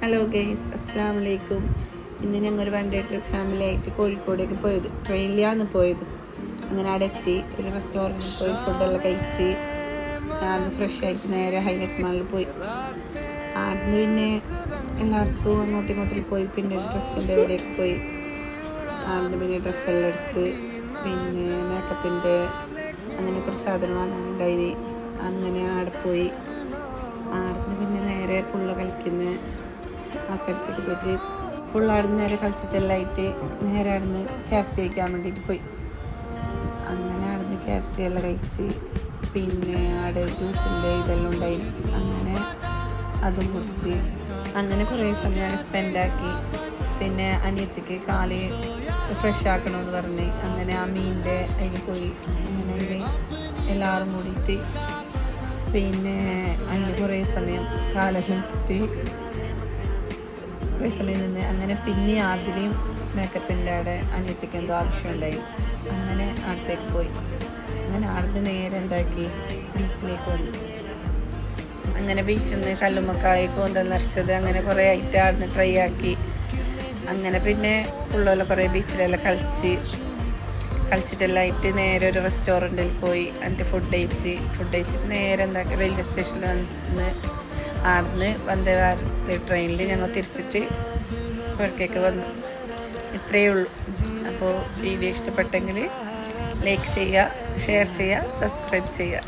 Hello guys, അസ്സാം വലൈക്കും. ഇന്ന് ഞങ്ങൾ ഒരു വൺ ഡേ ട്രിപ്പ് ഫാമിലി ആയിട്ട് കോഴിക്കോടേക്ക് പോയത്. ട്രെയിനിലാണ് പോയത്. അങ്ങനെ അവിടെ എത്തി ഒരു റെസ്റ്റോറൻറ്റിൽ പോയി ഫുഡെല്ലാം കഴിച്ച് ആദ്യം ഫ്രഷ് ആയിട്ട് നേരെ ഹൈലൈറ്റ് മാളിൽ പോയി. ആദ്യം പിന്നെ എല്ലാവർക്കും അങ്ങോട്ടും ഇങ്ങോട്ടും പോയി. പിന്നെ ഡ്രസ്സിൻ്റെ ഇവിടേക്ക് പോയി. ആദ്യം പിന്നെ ഡ്രസ്സെല്ലാം എടുത്ത് പിന്നെ മേക്കപ്പിൻ്റെ അങ്ങനെ കുറച്ച് സാധനം വാങ്ങാനുണ്ടായി. അങ്ങനെ അവിടെ പോയി. ആടുന്ന് പിന്നെ നേരെ പുള്ള കളിക്കുന്ന ആ സ്ഥലത്തേക്ക് പോയിട്ട് പുള്ളാടുന്ന് നേരെ കളിച്ചിട്ടെല്ലാമായിട്ട് നേരെ അവിടുന്ന് ക്യാഫ്സി കഴിക്കാൻ വേണ്ടിയിട്ട് പോയി. അങ്ങനെ അവിടുന്ന് ക്യാഫ്സി എല്ലാം കഴിച്ച് പിന്നെ അവിടെ ജ്യൂസിൻ്റെ ഇതെല്ലാം ഉണ്ടായി. അങ്ങനെ അതും കുടിച്ച് അങ്ങനെ കുറേ സമയം സ്പെൻഡാക്കി. പിന്നെ അനിയത്തിക്ക് കാല് ഫ്രഷ് ആക്കണമെന്ന് പറഞ്ഞ് അങ്ങനെ ആ മീനിൻ്റെ അതിൽ പോയി. അങ്ങനെ അതിൽ എല്ലാവരും കൂടിയിട്ട് പിന്നെ അതിൽ കുറേ സമയം കാലെല്ലാം ഇട്ടിട്ട് കുറേ സമയം നിന്ന് അങ്ങനെ പിന്നെ ആദ്യം മേക്കപ്പിൻ്റെ അവിടെ അനിയത്തിക്ക് എന്തോ ആവശ്യമുണ്ടായി. അങ്ങനെ അടുത്തേക്ക് പോയി. അങ്ങനെ അവിടുന്ന് നേരെ എന്താക്കി ബീച്ചിലേക്ക് വന്നു. അങ്ങനെ ബീച്ചിൽ നിന്ന് കല്ലുമ്മക്കായി കൂന്തൽ നിറച്ചത് അങ്ങനെ കുറേ ഐറ്റം അവിടുന്ന് ട്രൈ ആക്കി. അങ്ങനെ പിന്നെ ഉള്ളവരെല്ലാം കുറേ ബീച്ചിലെല്ലാം കളിച്ചിട്ടെല്ലാം ആയിട്ട് നേരെ ഒരു റെസ്റ്റോറൻറ്റിൽ പോയി. എന്നിട്ട് ഫുഡ് കഴിച്ചിട്ട് നേരെ എന്താക്കി റെയിൽവേ സ്റ്റേഷനിൽ വന്ന് ആടുന്ന് വന്ദേ ഭാരത് ട്രെയിനിൽ ഞങ്ങൾ തിരിച്ചിട്ട് പുറത്തേക്ക് വന്നു. ഇത്രയേ ഉള്ളൂ. അപ്പോൾ വീഡിയോ ഇഷ്ടപ്പെട്ടെങ്കിൽ ലൈക്ക് ചെയ്യുക, ഷെയർ ചെയ്യുക, സബ്സ്ക്രൈബ് ചെയ്യുക.